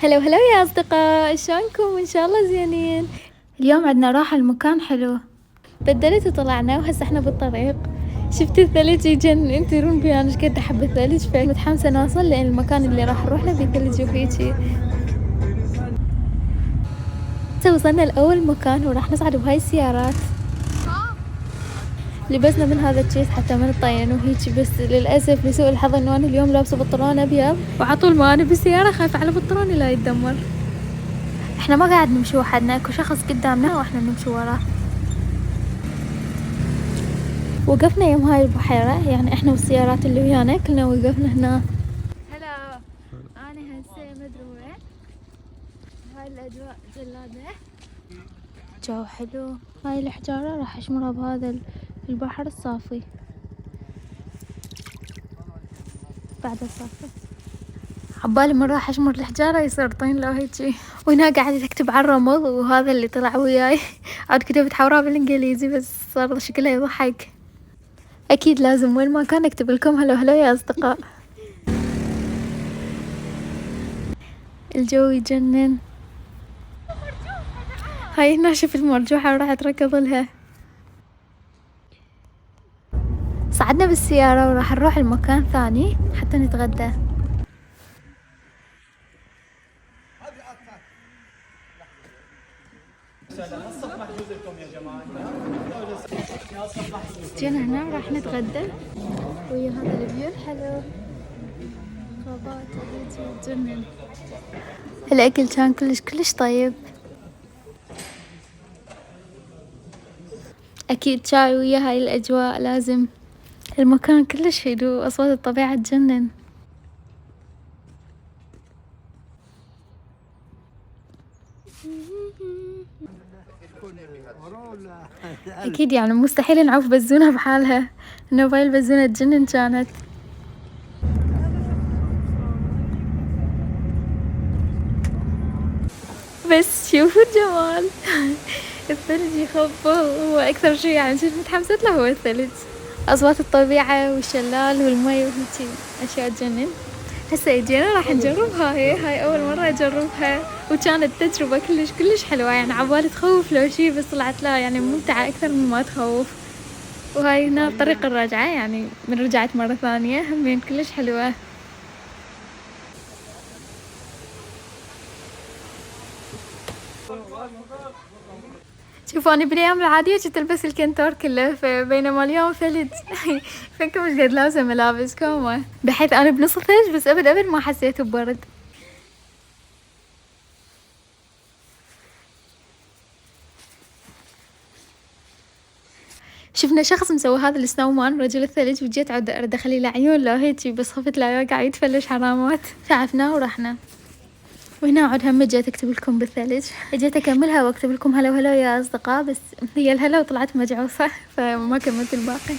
هلا وهلا يا أصدقاء، شلونكم؟ إن شاء الله زينين. اليوم عندنا راحة المكان حلو، بدلت وطلعنا وهسه احنا بالطريق. شفت الثلج يجنن، تدرون بي أنا قد أحب الثلج، فمتحمسة نوصل لأن المكان اللي راح نروح له فيه ثلج وهيجي. هسه وصلنا لأول مكان وراح نصعد بهاي السيارات. لبسنا من هذا الجيس حتى ما نطين وهيجي، بس للأسف لسوء الحظ إنه أنا اليوم لابسة بنطلون أبيض، وعطول ما أنا بالسيارة خايفة على بنطلوني لا يتدمر. احنا ما قاعد نمشي وحدنا، اكو شخص قدامنا واحنا نمشي وراه. وقفنا يم هاي البحيرة، يعني احنا والسيارات اللي ويانا كلنا وقفنا هنا. هلا، انا هسه مدروة. هاي الاجواء جلادة، جو حلو. هاي الحجارة راح اشمرها بهذا البحر الصافي بعد الصافي. عبالي من راح اشمر الحجارة يصير طين لو هيجي. وهنا قاعدة تكتب على الرمل، وهذا اللي طلع وياي عاد كتبت حوراء بالانجليزي بس صار شكلها يضحك. اكيد لازم وين ما كان اكتب لكم هلو هلو يا اصدقاء. الجو يجنن. هاي هنا شوف المرجوحة وراح اتركض لها. صعدنا بالسيارة وراح نروح المكان ثاني حتى نتغدى. جينا هنا وراح نتغدى ويا هذا الفيو الحلو، غابات وهيجي تجنن. الاكل كان كلش طيب. اكيد شاي ويا هاي الاجواء لازم. المكان كلش هدوء، اصوات الطبيعة تجنن. اكيد يعني مستحيل نعوف بزونة بحالها، انه باي البزونة تجنن كانت. بس شوفوا الجمال الثلج يخبل، هو اكثر شيء يعني كنت متحمسة له هو الثلج. اصوات الطبيعة والشلال والمي وهيجي اشياء تجنن. هسه اجينا راح نجربها، هاي اول مرة اجربها، وكانت تجربة كلش حلوة. يعني عبالي تخوف لو شي، بس طلعت لا يعني ممتعة اكثر مما تخوف. وهاي هنا طريق الرجعة، يعني من رجعت مرة ثانية همين كلش حلوة. شوفوا أنا بالأيام العادية كنت ألبس الكنتور كله، فبينما اليوم ثلج فانكم مش قد لابسة ملابس كومة، بحيث أنا بنص الثلج بس أبد ما حسيت ببرد. شفنا شخص مسوي هذا السنو مان رجل الثلج، وجيت أرد أخلي له عيون لو هيجي، بس خفت لا قاعد يتفلش حرامات، شعفناه ورحنا. وهنا عود هم جيت اكتب لكم بالثلج، جيت اكملها واكتب لكم هلا وهلا يا اصدقاء، بس هي الهلا وطلعت مجعوصة فما كملت الباقي.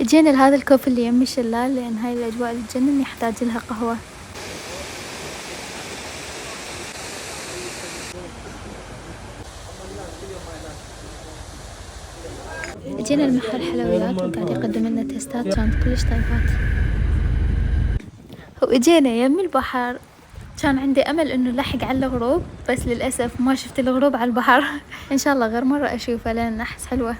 جينا لهذا الكوف اللي يمي الشلال، لان هاي الاجواء اللي تجنن يحتاج لها قهوة. جينا المحل حلويات وقاعد يقدم لنا تيستات كانت كلش طيبات. واجينا يم البحر، كان عندي امل انه نلحق على الغروب، بس للاسف ما شفت الغروب على البحر ان شاء الله غير مرة اشوفه لان احس حلوة.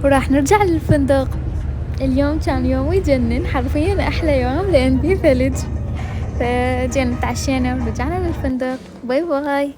وراح نرجع للفندق. اليوم كان يوم يجنن حرفيا، احلى يوم لان فيه ثلج. فجينا تعشينا ورجعنا للفندق. باي باي.